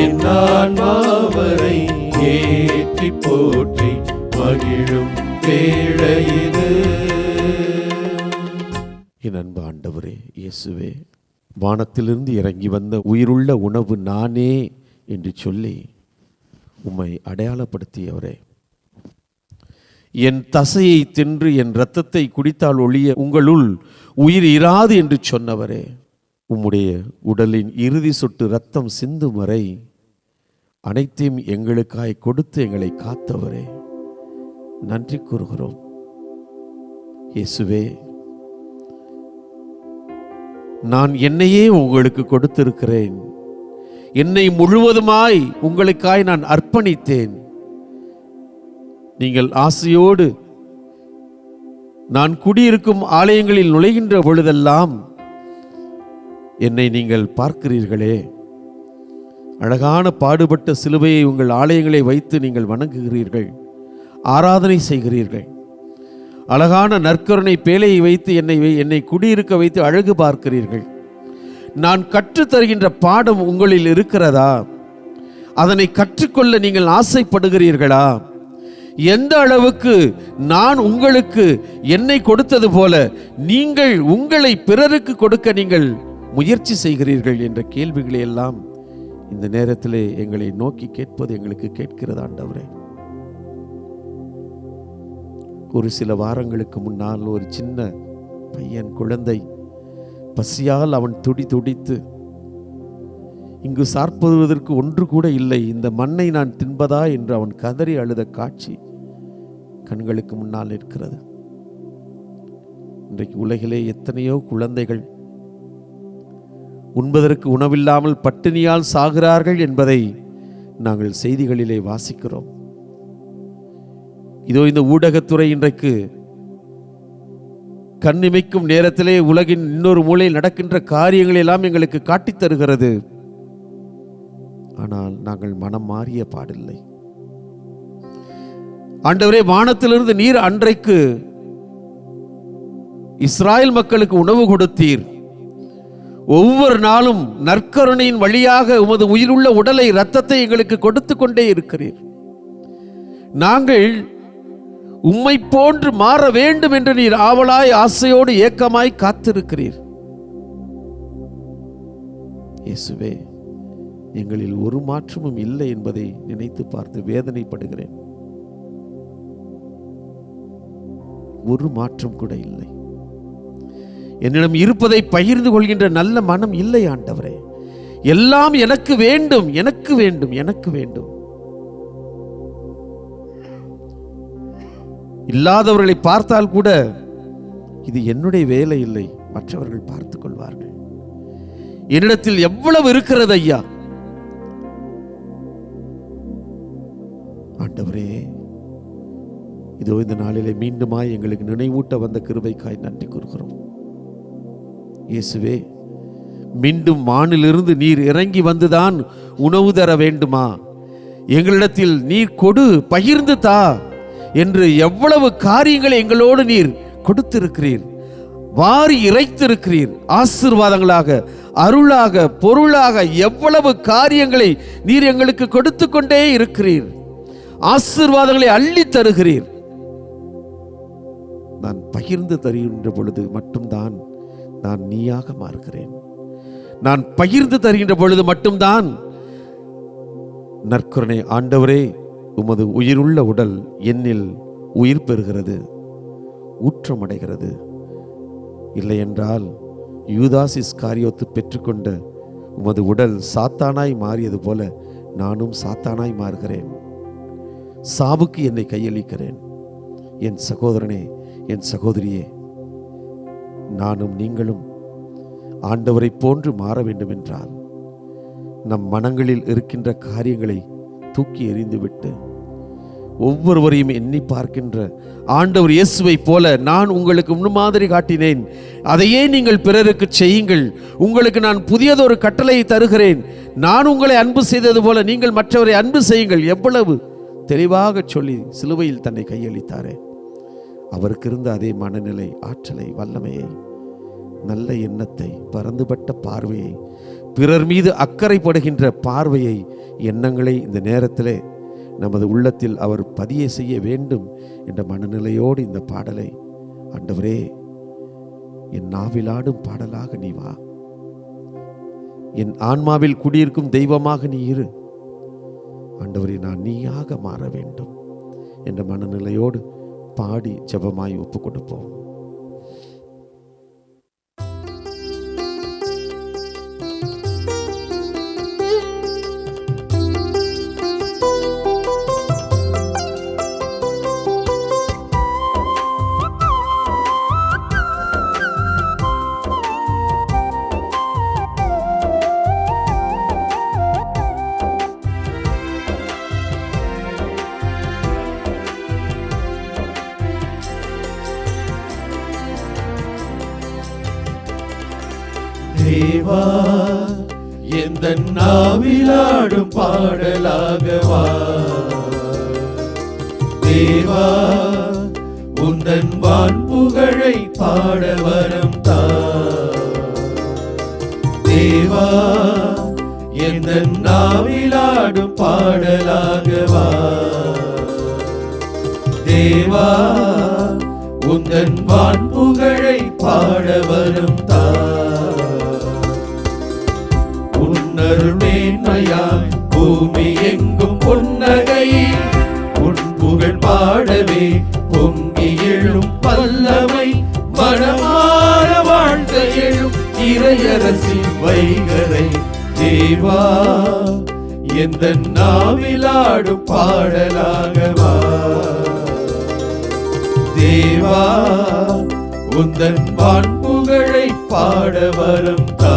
என் ஆன்மாவரை ஏற்றி போற்றி மகிழும் வேளை இது. என் அன்பு ஆண்டவரே இயேசுவே, வானத்திலிருந்து இறங்கி வந்த உயிருள்ள உணவு நானே என்று சொல்லி உம்மை அடையாளப்படுத்தியவரே, என் தசையை தின்று என் இரத்தத்தை குடித்தால் ஒழிய உங்களுள் உயிர் இராது என்று சொன்னவரே, உம்முடைய உடலின் இறுதி சொட்டு இரத்தம் சிந்தும் வரை அனைத்தையும் எங்களுக்காய் கொடுத்து எங்களை காத்தவரே, நன்றி கூறுகிறோம். இயேசுவே, நான் என்னையே உங்களுக்கு கொடுத்திருக்கிறேன். என்னை முழுவதுமாய் உங்களுக்காய் நான் அர்ப்பணித்தேன். நீங்கள் ஆசையோடு நான் குடியிருக்கும் ஆலயங்களில் நுழைகின்ற பொழுதெல்லாம் என்னை நீங்கள் பார்க்கிறீர்களே. அழகான பாடுபட்ட சிலுவையை உங்கள் ஆலயங்களை வைத்து நீங்கள் வணங்குகிறீர்கள், ஆராதனை செய்கிறீர்கள். அழகான நற்கருணை பேழையை வைத்து என்னை குடியிருக்க வைத்து அழகு பார்க்கிறீர்கள். நான் கற்றுத்தருகின்ற பாடம் உங்களில் இருக்கிறதா? அதனை கற்றுக்கொள்ள நீங்கள் ஆசைப்படுகிறீர்களா? எந்த அளவுக்கு நான் உங்களுக்கு என்னை கொடுத்தது போல நீங்கள் உங்களை பிறருக்கு கொடுக்க நீங்கள் முயற்சி செய்கிறீர்கள் என்ற கேள்விகளை எல்லாம் இந்த நேரத்திலே எங்களை நோக்கி கேட்பது எங்களுக்கு கேட்கிறது ஆண்டவரே. ஒரு சில வாரங்களுக்கு முன்னால் ஒரு சின்ன பையன், குழந்தை, பசியால் அவன் துடித்து இங்கு சாப்பிடுவதற்கு ஒன்று கூட இல்லை, இந்த மண்ணை நான் தின்பதா என்று அவன் கதறி அழுத காட்சி கண்களுக்கு முன்னால் இருக்கிறது. இன்றைக்கு உலகிலே எத்தனையோ குழந்தைகள் உண்பதற்கு உணவில்லாமல் பட்டினியால் சாகிறார்கள் என்பதை நாங்கள் செய்திகளிலே வாசிக்கிறோம். இதோ இந்த ஊடகத்துறை இன்றைக்கு கண்ணிமைக்கும் நேரத்திலே உலகின் இன்னொரு மூலையில் நடக்கின்ற காரியங்களை எல்லாம் எங்களுக்கு காட்டித் தருகிறது. ஆனால் நாங்கள் மனம் மாறிய பாடில்லை. ஆண்டவரே, வானத்திலிருந்து நீர் அன்றைக்கு இஸ்ராயல் மக்களுக்கு உணவு கொடுத்தீர். ஒவ்வொரு நாளும் நற்கருணையின் வழியாக உமது உயிருள்ள உடலை, இரத்தத்தை எங்களுக்கு கொடுத்து கொண்டே இருக்கிறீர். நாங்கள் உம்மை போன்று மாற வேண்டும் என்று நீர் ஆவலாய், ஆசையோடு, ஏக்கமாய் காத்திருக்கிறீர். இயேசுவே, எங்களில் ஒரு மாற்றமும் இல்லை என்பதை நினைத்து பார்த்து வேதனைப்படுகிறேன். ஒரு மாற்றம் கூட இல்லை. என்னிடம் இருப்பதை பகிர்ந்து கொள்கின்ற நல்ல மனம் இல்லை ஆண்டவரே. எல்லாம் எனக்கு வேண்டும், எனக்கு வேண்டும், எனக்கு வேண்டும். இல்லாதவர்களை பார்த்தால் கூட இது என்னுடைய வேலை இல்லை, மற்றவர்கள் பார்த்துக் கொள்வார்கள். என்னிடத்தில் எவ்வளவு இருக்கிறது ஐயா. ஆண்டவரே, இதோ இந்த நாளிலே மீண்டுமாய் எங்களுக்கு நினைவூட்ட வந்த கிருபைக்காய் நன்றி கூறுகிறோம். இயேசுவே, மீண்டும் வானிலிருந்து நீர் இறங்கி வந்துதான் உணவு தர வேண்டுமா? எங்களிடத்தில் நீர் கொடு, பகிர்ந்து தா என்று எவ்வளவு காரியங்களை எங்களோடு நீர் கொடுத்திருக்கிறீர், வாரி இறைத்திருக்கிறீர். ஆசீர்வாதங்களாக, அருளாக, பொருளாக எவ்வளவு காரியங்களை நீர் எங்களுக்கு கொடுத்து கொண்டே இருக்கிறீர். ஆசீர்வாதங்களை அள்ளி தருகிறீர். நான் பகிர்ந்து தருகின்ற பொழுது மட்டும்தான் நான் நீயாக மாறுகிறேன். நான் பகிர்ந்து தருகின்ற பொழுது மட்டும்தான் நற்கருணை ஆண்டவரே, உமது உயிருள்ள உடல் என்னில் உயிர் பெறுகிறது, ஊற்றமடைகிறது. இல்லை என்றால் யூதாஸ் இஸ்காரியோத்து பெற்றுக்கொண்ட உமது உடல் சாத்தானாய் மாறியது போல நானும் சாத்தானாய் மாறுகிறேன். சாவுக்கு என்னை கையளிக்கிறேன். என் சகோதரனே, என் சகோதரியே, நானும் நீங்களும் ஆண்டவரை போன்று மாற வேண்டும் என்றால் நம் மனங்களில் இருக்கின்ற காரியங்களை தூக்கி எறிந்துவிட்டு ஒவ்வொருவரையும் எண்ணி பார்க்கின்ற ஆண்டவர் இயேசுவை போல நான் உங்களுக்கு முன்மாதிரி காட்டினேன், அதையே நீங்கள் பிறருக்கு செய்யுங்கள். உங்களுக்கு நான் புதியதொரு கட்டளையை தருகிறேன். நான் உங்களை அன்பு செய்தது போல நீங்கள் மற்றவரை அன்பு செய்யுங்கள். எவ்வளவு தெளிவாக சொல்லி சிலுவையில் தன்னை கையளித்தாரே. அவருக்கு இருந்த அதே மனநிலை, ஆற்றலை, வல்லமையை, நல்ல எண்ணத்தை, பரந்துபட்ட பார்வையை, பிறர் மீது அக்கறைப்படுகின்ற பார்வையை, எண்ணங்களை இந்த நேரத்திலே நமது உள்ளத்தில் அவர் பதிய செய்ய வேண்டும் என்ற மனநிலையோடு இந்த பாடலை, ஆண்டவரே, என் நாவிலாடும் பாடலாக நீ வா, என் ஆன்மாவில் குடியிருக்கும் தெய்வமாக நீ இரு. ஆண்டவரே, நான் நீயாக மாற வேண்டும் என்ற மனநிலையோடு பாடி ஜெபமாய் ஒப்பு கொடுப்போம். தேவா, எந்தன் நாவிலாடும் பாடலாகவா. தேவா, உந்தன் வான் புகழை பாட வரம் தா. தேவா, எந்தன் நாவிலாடும் பாடலாகவா. தேவா, உந்தன் வான் புகழை பாட வரம் தா. உன்னருள் மேன்மையாய் பூமி எங்கும் புன்னகை, உன் புகழ் பாடவே பொங்கி எழும் வல்லமை, மனமாற வாழ்ந்த எழும் இறையரசி வைகரை. தேவா, எந்தன் நாவிலாடும் பாடலாகவா. தேவா, உந்தன் வான் புகழை பாட வரம் தா.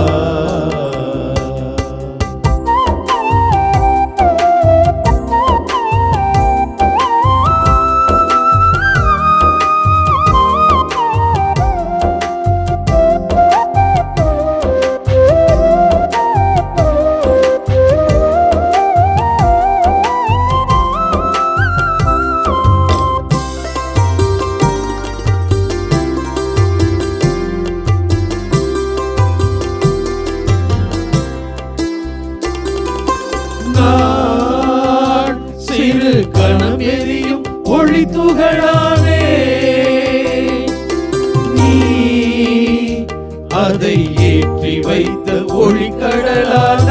அதை ஏற்றி வைத்த ஒளிக்கடலானாய்.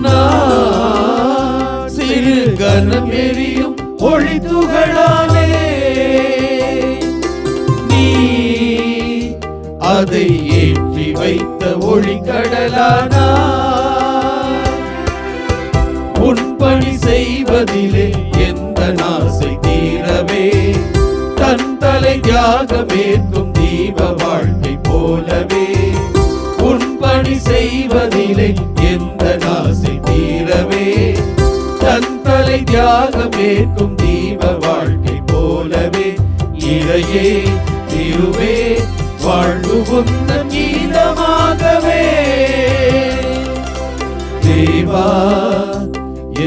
நான் சிறு கனம் எரியும் ஒளித்துகளானே. நீ அதை ஏற்றி வைத்த ஒளிக்கடலானாய். உன் பணி செய்வதிலே எந்த ஆசை தீரவே தன் தலை தியாகமேற்கும் தீப வாழ்க்கை போலவே. உன் பணி செய்வதிலே எந்த ஆசை தீரவே தன் தலை தியாகமேற்கும் தீப வாழ்க்கை போலவே. இறையே திருவே வாழ்வு உந்தன் கீதமாகவே. தேவா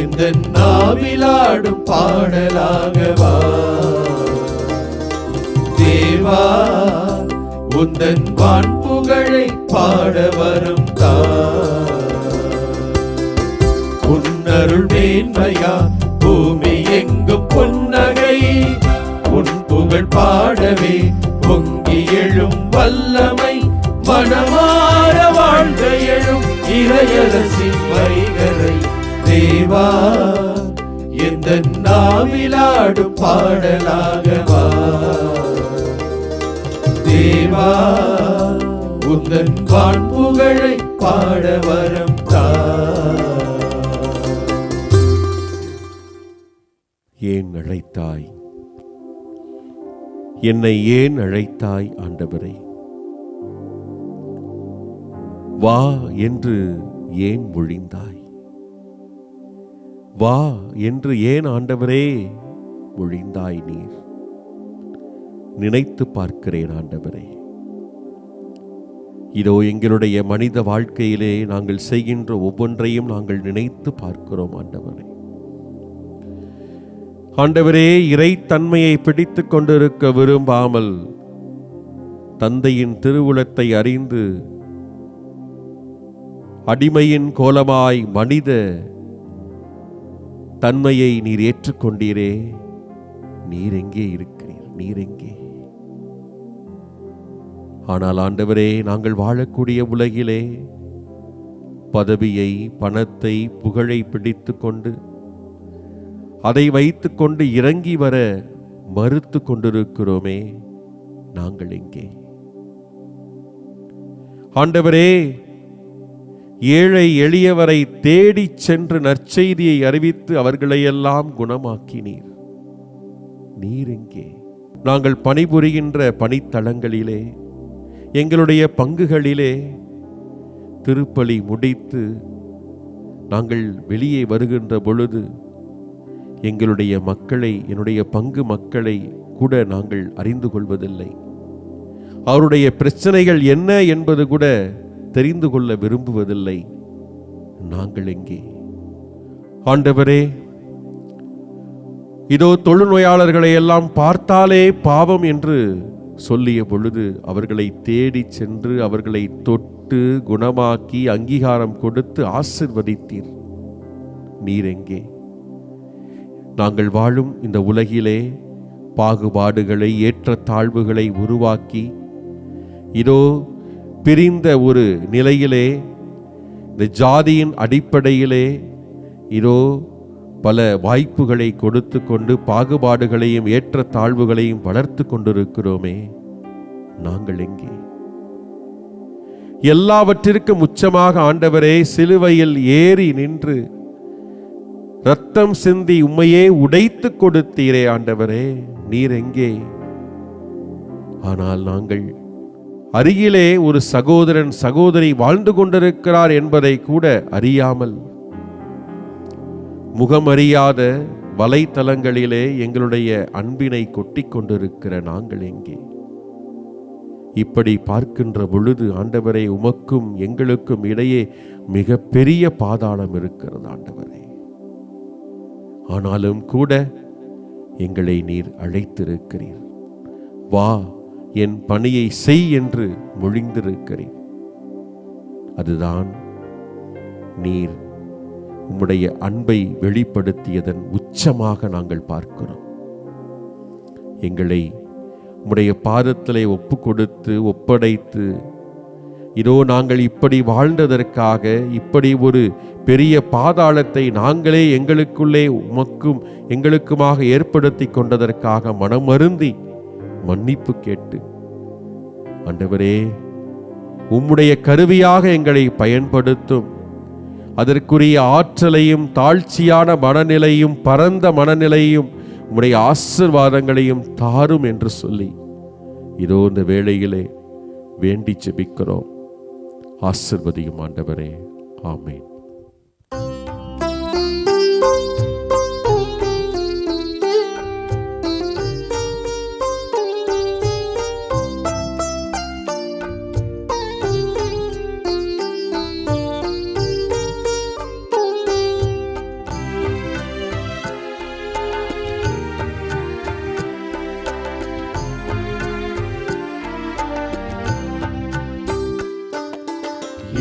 எந்த நாவிலாடும் பாடலாகவா. தேவா உந்தன் வான் புகழை பாட வரும் தா. உன்னருள் மேன்மையா பூமி எங்கும் புன்னகை. உன் புகழ் பாடவே பொங்கி எழும் வல்லமை. மனமார வாழ்க எழும் இறையரசின் வைகரை. தேவா எந்த நாவிலாடும் பாடலாகவா. தேவா உந்தன் வான் புகழை பாட வரம் தா. ஏன் அழைத்தாய் என்னை, ஏன் அழைத்தாய் ஆண்டவரே? வா என்று ஏன் மொழிந்தாய்? வா என்று ஏன் ஆண்டவரே மொழிந்தாய் நீர்? நினைத்து பார்க்கிறேன் ஆண்டவரே. இதோ எங்களுடைய மனித வாழ்க்கையிலே நாங்கள் செய்கின்ற ஒவ்வொன்றையும் நாங்கள் நினைத்து பார்க்கிறோம் ஆண்டவரே. ஆண்டவரே, இறைத்தன்மையை பிடித்து கொண்டிருக்க விரும்பாமல் தந்தையின் திருவுளத்தை அறிந்து அடிமையின் கோலமாய் மனித தன்மையை நீர் ஏற்றுக்கொண்டீரே. நீர் எங்கே இருக்கிறீர்? நீர் எங்கே? ஆனால் ஆண்டவரே, நாங்கள் வாழக்கூடிய உலகிலே பதவியை, பணத்தை, புகழை பிடித்து கொண்டு அதை வைத்துக் கொண்டு இறங்கி வர மறுத்து கொண்டிருக்கிறோமே. நாங்கள் எங்கே? ஆண்டவரே, ஏழை எளியவரை தேடி சென்று நற்செய்தியை அறிவித்து அவர்களையெல்லாம் குணமாக்கினீர். நீர் எங்கே? நாங்கள் பணிபுரிகின்ற பணித்தளங்களிலே, எங்களுடைய பங்குகளிலே திருப்பலி முடித்து நாங்கள் வெளியே வருகின்ற பொழுது எங்களுடைய மக்களை, என்னுடைய பங்கு மக்களை கூட நாங்கள் அறிந்து கொள்வதில்லை. அவருடைய பிரச்சனைகள் என்ன என்பது கூட தெரிந்து கொள்ள விரும்புவதில்லை. நாங்கள் எங்கே? ஆண்டவரே, இதோ தொழுநோயாளர்களை எல்லாம் பார்த்தாலே பாவம் என்று சொல்லிய பொழுது அவர்களை தேடி சென்று அவர்களை தொட்டு குணமாக்கி அங்கீகாரம் கொடுத்து ஆசிர்வதித்தீர். நீர் எங்கே? நாங்கள் வாழும் இந்த உலகிலே பாகுபாடுகளை, ஏற்றத்தாழ்வுகளை உருவாக்கி இதோ பிரிந்த ஒரு நிலையிலே, இந்த ஜாதியின் அடிப்படையிலே இதோ பல வாய்ப்புகளை கொடுத்து கொண்டு பாகுபாடுகளையும் ஏற்றத்தாழ்வுகளையும் வளர்த்து கொண்டிருக்கிறோமே. நாங்கள் எங்கே? எல்லாவற்றிற்கும் உச்சமாக ஆண்டவரே, சிலுவையில் ஏறி நின்று இரத்தம் சிந்தி உம்மையே உடைத்து கொடுத்தீரே ஆண்டவரே. நீர் எங்கே? ஆனால் நாங்கள் அருகிலே ஒரு சகோதரன், சகோதரி வாழ்ந்து கொண்டிருக்கிறார் என்பதை கூட அறியாமல் முகமறியாத வலைத்தளங்களிலே எங்களுடைய அன்பினை கொட்டிக் கொண்டிருக்கிற நாங்கள் எங்கே? இப்படி பார்க்கின்ற பொழுது ஆண்டவரே, உமக்கும் எங்களுக்கும் இடையே மிக பெரிய பாதாளம் இருக்கிறது ஆண்டவரே. ஆனாலும் கூட எங்களை நீர் அழைத்திருக்கிறீர். வா, என் பணியை செய் என்று மொழிந்திருக்கிறீர். அதுதான் நீர் உம்முடைய அன்பை வெளிப்படுத்தியதன் உச்சமாக நாங்கள் பார்க்கிறோம். எங்களை உம்முடைய பாதத்திலே ஒப்பு கொடுத்து ஒப்படைத்து, இதோ நாங்கள் இப்படி வாழ்ந்ததற்காக, இப்படி ஒரு பெரிய பாதாளத்தை நாங்களே எங்களுக்குள்ளே உமக்கும் எங்களுக்குமாக ஏற்படுத்தி கொண்டதற்காக மனமருந்தி மன்னிப்பு கேட்டு, ஆண்டவரே உம்முடைய கருவியாக எங்களை பயன்படுத்தும், அதற்குரிய ஆற்றலையும் தாழ்ச்சியான மனநிலையும் பரந்த மனநிலையும் உம்முடைய ஆசீர்வாதங்களையும் தாரும் என்று சொல்லி இதோ இந்த வேளையிலே வேண்டி ஜெபிக்கிறோம். ஆசீர்வதியும் ஆண்டவரே. ஆமென்.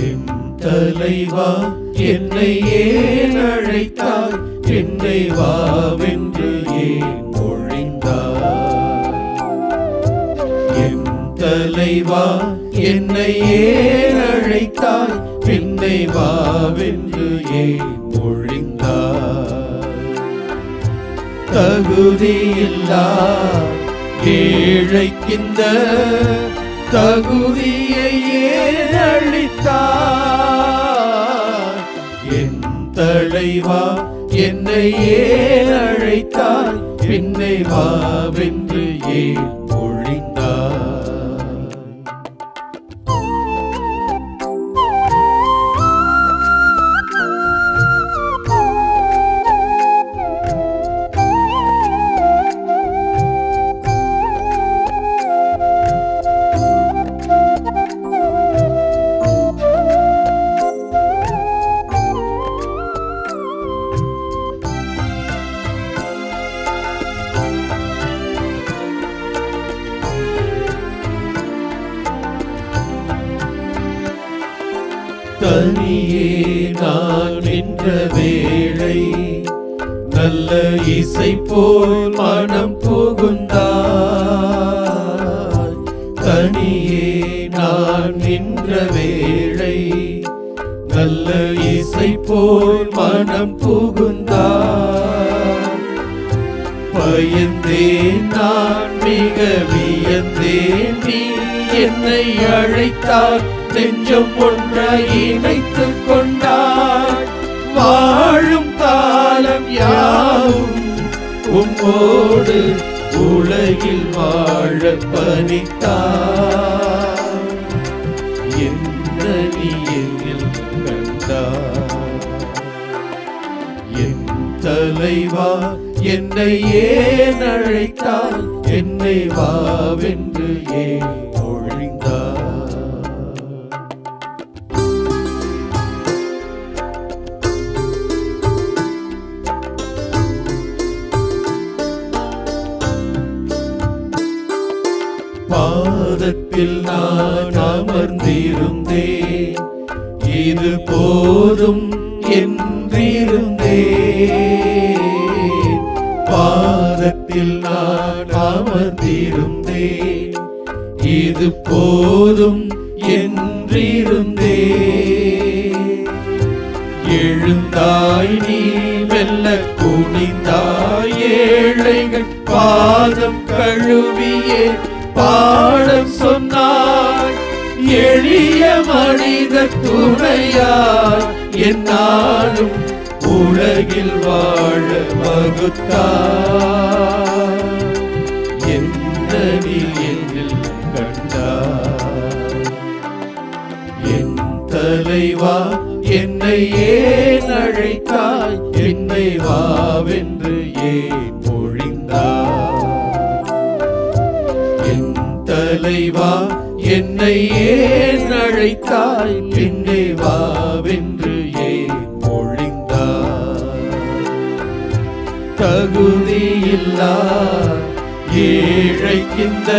என் தலைவா, என்னை ஏன் அழைத்தாய்? என்னை வாவென்று ஏன் மொழிந்தாய்? என் தலைவா, என்னை ஏன் அழைத்தாய்? என்னை வாவென்று ஏன் மொழிந்தாய்? தகுதியில்லா ஏழைக்கிந்த தகுதியை ஏன் அளித்தாய்? என் தலைவா, என்னை ஏன் அழைத்தாய்? என்னை வாவென்று ஏன் மொழிந்தாய்? தனியே நான் நின்ற வேளை நல்ல இசை போல் மனம் புகுந்தாய். தனியே நான் நின்ற வேளை நல்ல இசை போல் மனம் புகுந்தாய். பயந்தேன் நான் மிக வியந்தேன், நீ என்னை அழைத்தாய், நெஞ்சம் ஒன்றாய் இணைத்துக் கொண்டாய். வாழும் காலம் யாவும் உம்மோடு உலகில் வாழ பணித்தாய். என்ன நீ என்னில் கண்டாய்? என் தலைவா, என்னை ஏன் அழைத்தாய்? என்னை வாவென்று ஏன் ஒழிந்தாய்? பாதத்தில் நான் அமர்ந்திருந்தேன், இது போதும் என்றிருந்தேன். பாதத்தில் நான் அமர்ந்திருந்தேன், இது போதும் என்றிருந்தேன். எழுந்தாய் நீ மெல்ல குனிந்தாய், ஏழைகள் பாதம் கழுவியே பாடம் சொன்னாய். எளிய மனித துணையாய் என்னாலும் உலகில் வாழ வகுத்தாய். என்ன நீ என்னில் கண்டாய்? என் தலைவா, என்னை ஏன் அழைத்தாய்? என்னை வாவென்று ஏன் மொழிந்தாய்? என் தலைவா, என்னை ஏன் அழைத்தாய்? என்னை வாவென்று ஏன் மொழிந்தாய்? தகுதியில்லா ஏழைக்கிந்த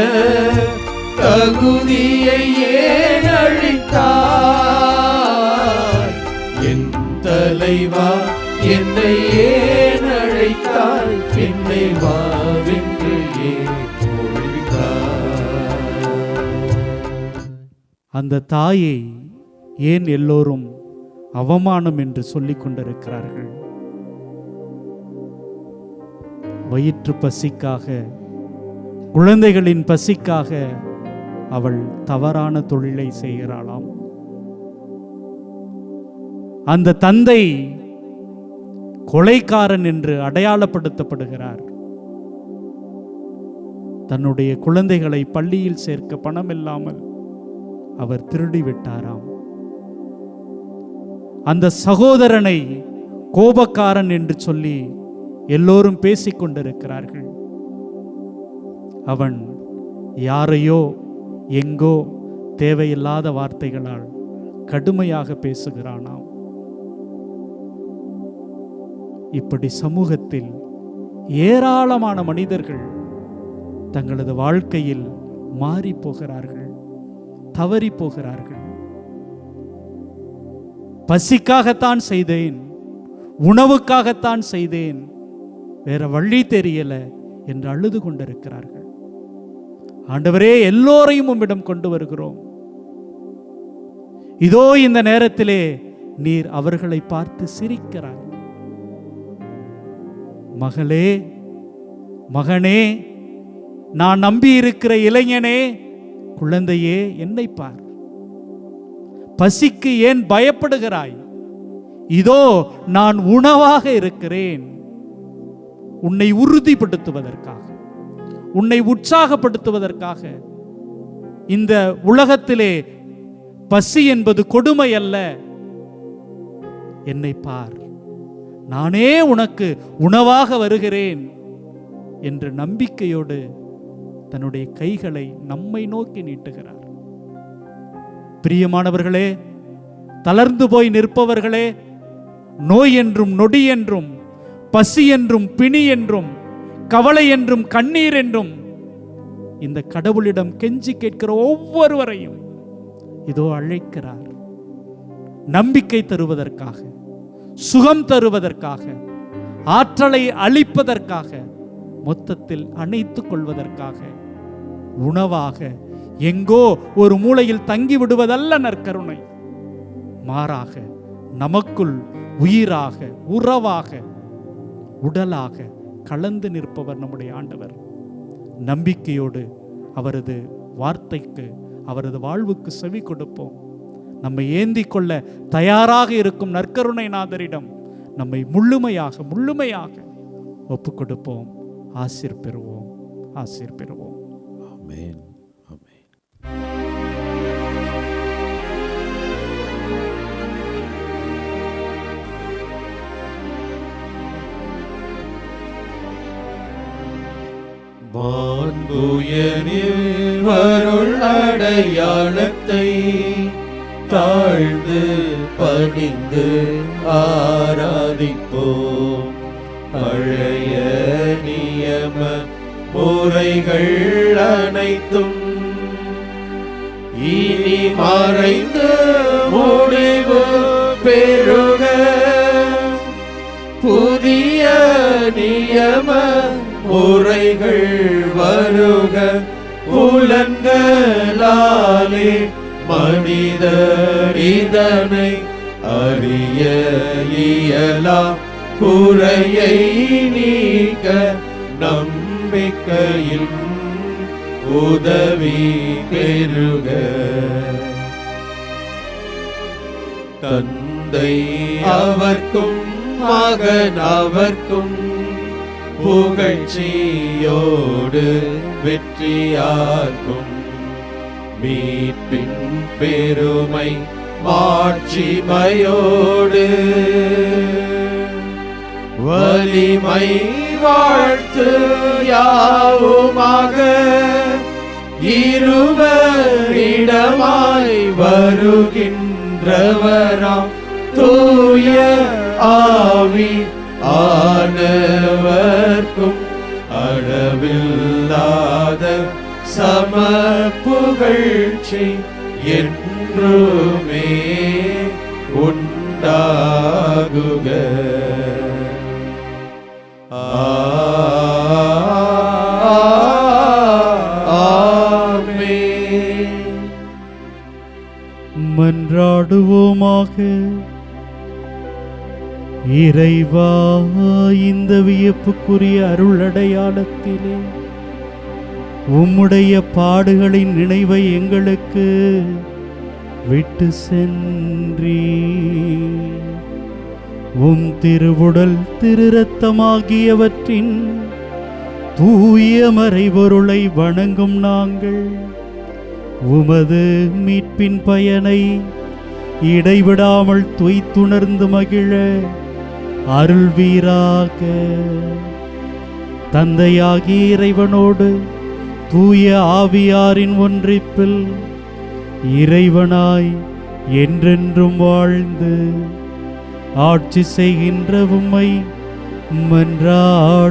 தகுதியை ஏன் அளித்தாய்? என் தலைவா, என்னை ஏன் அழைத்தாய்? என்னை வாவென்று ஏன் மொழிந்தாய்? அந்த தாயை ஏன் எல்லோரும் அவமானம் என்று சொல்லிக் கொண்டிருக்கிறார்கள்? வயிற்று பசிக்காக, குழந்தைகளின் பசிக்காக அவள் தவறான தொழிலை செய்கிறாளாம். அந்த தந்தை கொலைக்காரன் என்று அடையாளப்படுத்தப்படுகிறார். தன்னுடைய குழந்தைகளை பள்ளியில் சேர்க்க பணம் இல்லாமல் அவர் திருடிவிட்டாராம். அந்த சகோதரனை கோபக்காரன் என்று சொல்லி எல்லோரும் பேசிக் கொண்டிருக்கிறார்கள். அவன் யாரையோ எங்கோ தேவையில்லாத வார்த்தைகளால் கடுமையாக பேசுகிறானாம். இப்படி சமூகத்தில் ஏராளமான மனிதர்கள் தங்களது வாழ்க்கையில் மாறி போகிறார்கள், தவறி போகிறார்கள். பசிக்காகத்தான் செய்தேன், உணவுக்காகத்தான் செய்தேன், வேற வழி தெரியல என்று அழுது கொண்டிருக்கிறார்கள். ஆண்டவரே, எல்லோரையும் உம்மிடம் கொண்டு வருகிறோம். இதோ இந்த நேரத்திலே நீர் அவர்களை பார்த்து சிரிக்கிறாய். மகளே, மகனே, நான் நம்பி இருக்கிற இளைஞனே, குழந்தையே, என்னை பார். பசிக்கு ஏன் பயப்படுகிறாய்? இதோ நான் உணவாக இருக்கிறேன். உன்னை உறுதிப்படுத்துவதற்காக, உன்னை உற்சாகப்படுத்துவதற்காக. இந்த உலகத்திலே பசி என்பது கொடுமை அல்ல. என்னை பார், நானே உனக்கு உணவாக வருகிறேன் என்ற நம்பிக்கையோடு தன்னுடைய கைகளை நம்மை நோக்கி நீட்டுகிறார். பிரியமானவர்களே, தளர்ந்து போய் நிற்பவர்களே, நோய் என்றும் நொடி என்றும், பசி என்றும் பிணி என்றும், கவலை என்றும் கண்ணீர் என்றும் இந்த கடவுளிடம் கெஞ்சி கேட்கிற ஒவ்வொருவரையும் இதோ அழைக்கிறார். நம்பிக்கை தருவதற்காக, சுகம் தருவதற்காக, ஆற்றலை அளிப்பதற்காக, மொத்தத்தில் அணைத்துக் கொள்வதற்காக, உணவாக எங்கோ ஒரு மூலையில் தங்கி விடுவதல்ல நற்கருணை. மாறாக நமக்குள் உயிராக, உறவாக, உடலாக கலந்து நிற்பவர் நம்முடைய ஆண்டவர். நம்பிக்கையோடு அவரது வார்த்தைக்கு, அவரது வாழ்வுக்கு செவி கொடுப்போம். நம்மை ஏந்தி கொள்ள தயாராக இருக்கும் நற்கருணை நாதரிடம் நம்மை முழுமையாக ஒப்புக் கொடுப்போம். ஆசீர் பெறுவோம், ஆசீர் பெறுவோம். ஆமென், ஆமென். வான்புயரில் வருள் அடையாளத்தை தாழ்ந்து பணிந்து ஆராதிப்போம். பழைய நியம முறைகள் அனைத்தும் இனி மறைந்து முடிவு பெறுக. புதிய நியம முறைகள் வருக. புலன்களாலே மனிதர் இதனை அறிய இயலா. குறையை நீக்க நம்பிக்கையில் உதவி பெறுக. தந்தை அவர்க்கும் மகன் அவர்க்கும் புகழ்ச்சியோடு வெற்றியார்க்கும் மீட்பின் பெருமை மாட்சிமையோடு வலிமை வாழ்த்து யாவுமாக இருவரிடமாய் வருகின்றவராம் தூய ஆவி ஆனவர்க்கும் அளவில்லாத சம புகழ்ச்சி என்றுமே உண்டாகுக. ஆமென். மன்றாடுவோமாக. இறைவா, இந்த வியப்புக்குரிய அருள் அடையாளத்திலே உம்முடைய பாடுகளின் நினைவை எங்களுக்கு விட்டு சென்றீ. உம் திருவுடல் திரு இரத்தமாகியவற்றின் தூய மறைபொருளை வணங்கும் நாங்கள் உமது மீட்பின் பயனை இடைவிடாமல் துய்த்துணர்ந்து மகிழ அருள்வீராக. தந்தையாகிய இறைவனோடு தூய ஆவியாரின் ஒன்றிப்பில் இறைவனாய் என்றென்றும் வாழ்ந்து ஆட்சி செய்கின்ற உம்மை மன்றாடுகின்றோம்.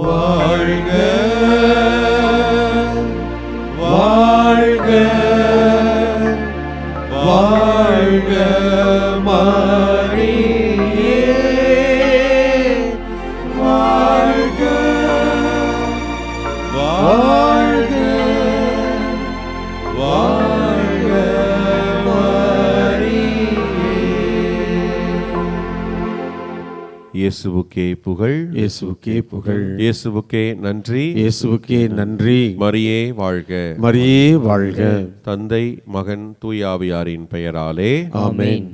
வாழ்க வாழ்க வாழ்க மரியே, வாழ்க வாழ்க வாழ்க மரியே. இயேசுவுக்கே புகழ், இயேசுவுக்கே புகழ், இயேசுவுக்கே நன்றி, இயேசுவுக்கே நன்றி. மரியே வாழ்க. மரியே வாழ்க. தந்தை மகன் தூயாவியாரின் பெயராலே ஆமென்.